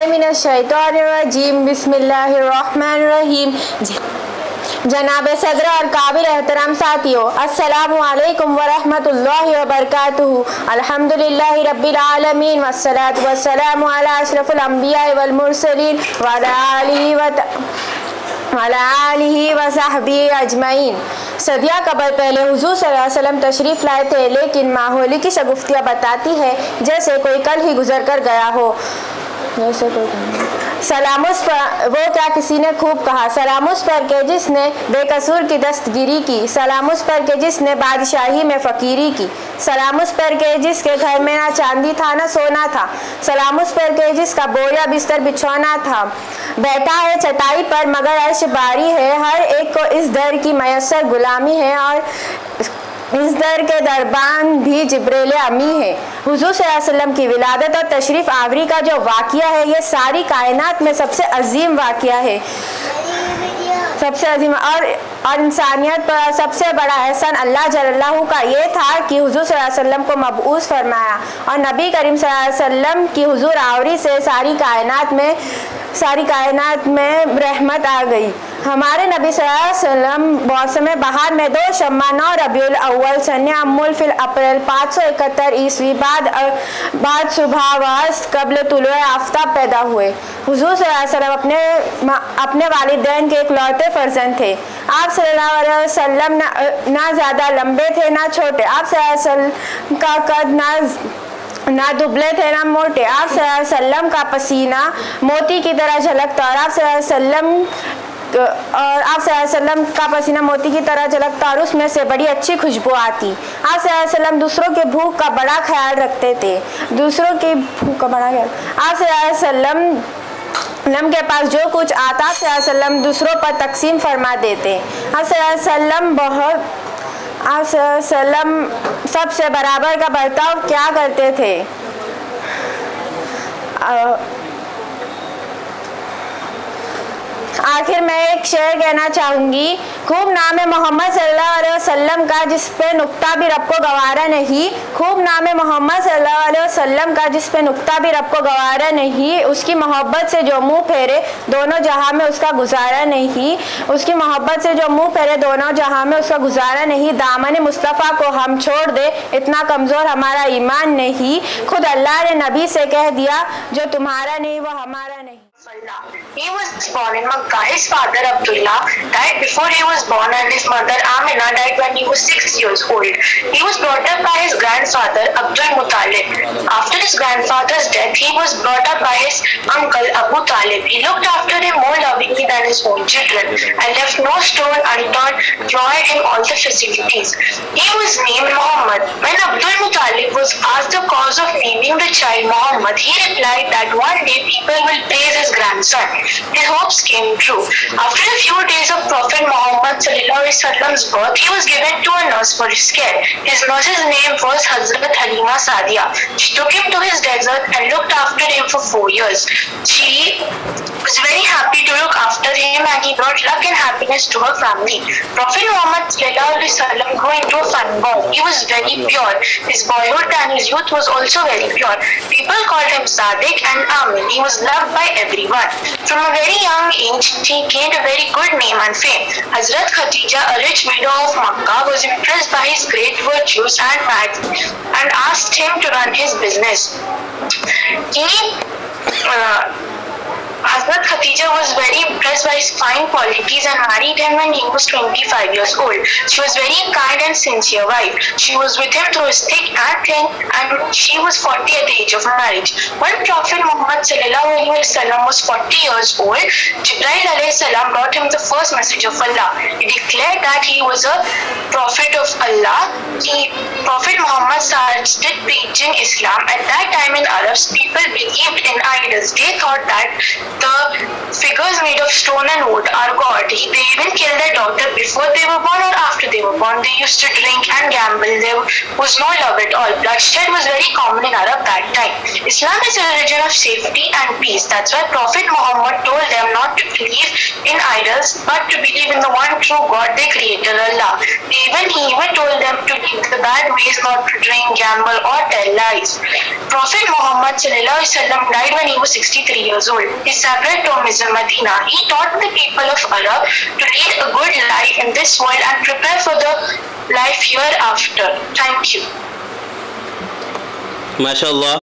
मिनश्शैतानिर्रजीम बिस्मिल्लाहिर्रहमानिर्रहीम। जनाब सदर और काबिल एहतराम साथियों, अस्सलामु अलैकुम वरहमतुल्लाहि वबरकातुहू। अल्हम्दुलिल्लाहि रब्बिल आलमीन वस्सलातु वस्सलामु अला अशरफिल अंबिया वल मुरसलीन व अला आलिहि व सहबिही अजमईन। सदिया कबल पहले हुजूर सल्लल्लाहु अलैहि वसल्लम तशरीफ़ लाए थे, लेकिन माहौली की शगुफ्तियाँ बताती है जैसे कोई कल ही गुजर कर गया हो। सलाम उस पर, वो क्या किसी ने खूब कहा, सलाम उस पर के जिसने बेकसूर की दस्तगिरी की, सलाम उस पर के जिसने बादशाही में फ़कीरी की, सलाम उस पर के जिसके घर में ना चांदी था ना सोना था, सलाम उस पर के जिसका बोरिया बिस्तर बिछौना था। बैठा है चटाई पर मगर अर्श बारी है, हर एक को इस दर की मयस्सर गुलामी है और इस दर के दरबान भी जिब्रील अमी है। हुजूर सल्लल्लाहु अलैहि वसल्लम की विलादत और तशरीफ़ आवरी का जो वाक़िया है, ये सारी कायनात में सबसे अजीम वाक़िया है, सबसे अजीम और इंसानियत पर सबसे बड़ा एहसान अल्लाह जल्लल्लाहु का ये था कि हुजूर सल्लल्लाहु अलैहि वसल्लम को मबऊस फरमाया और नबी करीम सल्लल्लाहु अलैहि वसल्लम की हुजूर आवरी से सारी कायनात में रहमत आ गई। हमारे नबी सल्लल्लाहु अलैहि वसल्लम मौसम बहार में 2 शम्मा 9 रबीउल अव्वल सन्ने अम्मुल फिल अप्रैल 571 ईस्वी बाद सुबह वस्त कब्ल तुलुए आफ्ताब पैदा हुए। हुजूर सल्लल्लाहु अलैहि वसल्लम अपने वालिदैन के एक लौते फर्जंद थे। आप सल्लल्लाहु अलैहि वसल्लम ना ज़्यादा लंबे थे ना छोटे, आप सल्लल्लाहु अलैहि वसल्लम का कद ना दुबले थे ना मोटे, आप सल्लल्लाहु अलैहि वसल्लम का पसीना मोती की तरह झलकता और आप सल्लल्लाहु अलैहि वसल्लम का पसीना मोती की तरह झलकता और उसमें से बड़ी अच्छी खुशबू आती। आप सल्लल्लाहु अलैहि वसल्लम दूसरों के भूख का बड़ा ख्याल रखते थे, आप सल्लल्लाहु अलैहि वसल्लम के पास जो कुछ आता सल्लल्लाहु अलैहि वसल्लम दूसरों पर तकसीम फरमा देते। आप सल्लल्लाहु अलैहि वसल्लम सबसे बराबर का बर्ताव क्या करते थे। आखिर मैं एक शेर कहना चाहूँगी, खूब नाम है मोहम्मद सल्लल्लाहु अलैहि वसल्लम का जिस पे नुक्ता भी रब को गवारा नहीं, खूब नाम है मोहम्मद सल्लल्लाहु अलैहि वसल्लम का जिस पे नुक्ता भी रब को गवारा नहीं, उसकी मोहब्बत से जो मुँह फेरे दोनों जहां में उसका गुजारा नहीं, उसकी मोहब्बत से जो मुँह फेरे दोनों जहां में उसका गुजारा नहीं। दामन मुस्तफ़ा को हम छोड़ दे, इतना कमज़ोर हमारा ईमान नहीं, खुद अल्लाह ने नबी से कह दिया जो तुम्हारा नहीं वो हमारा नहीं। He was born in Makkah. His father Abdullah died before he was born and his mother Amina died when he was 6 years old. He was brought up by his grandfather Abdul Muttalib. After his grandfather's death, he was brought up by his uncle Abu Talib. He looked after him more lovingly than his own children and left no stone unturned, provided him all the facilities. He was named Muhammad. When Abdul Muttalib was asked the cause of naming the child Muhammad, he replied that one day people will praise his grandson. His hopes came true. After a few days of Prophet Muhammad Sallallahu birth, he was given to a nurse for his care. His nurse's name was Hazrat Halima Sadia. She took him to his desert and looked after him for 4 years. She was very happy to look after him and he brought luck and happiness to her family. Prophet Muhammad Sallallahu grew into a firstborn. He was very pure. His boyhood and his youth was also very pure. People called him Sadiq and Amin. He was loved by everyone. From a very young age, he gained a very good name and fame. Hazrat Khadija, a rich widow of Makkah, was impressed by his great virtues and asked him to run his business. Hazrat Khadija was very impressed by his fine qualities and married him when he was 25 years old. She was very kind and sincere wife. She was with him through his thick and thin, and she was 40 at the age of marriage. When Prophet Muhammad was 40 years old, Jibreel brought him the first message of Allah. He declared that he was a prophet of Allah. Prophet Muhammad started preaching Islam. At that time in Arabs, people believed in idols. They thought that the Figures made of stone and wood are God. They even killed their daughter before they were born or after they were born. They used to drink and gamble. There was no love at all. Bloodshed was very common in Arab that time. Islam is a religion of safety and peace. That's why Prophet Muhammad told them not to believe in idols, but to believe in the one true God they created, Allah. He even told them to leave the bad ways, not to drink, gamble, or tell lies. Prophet Muhammad died when he was 63 years old. His sacred tomb is in Medina. He taught the people of Arab to lead a good life in this world and prepare for the life hereafter. Thank you. MashaAllah.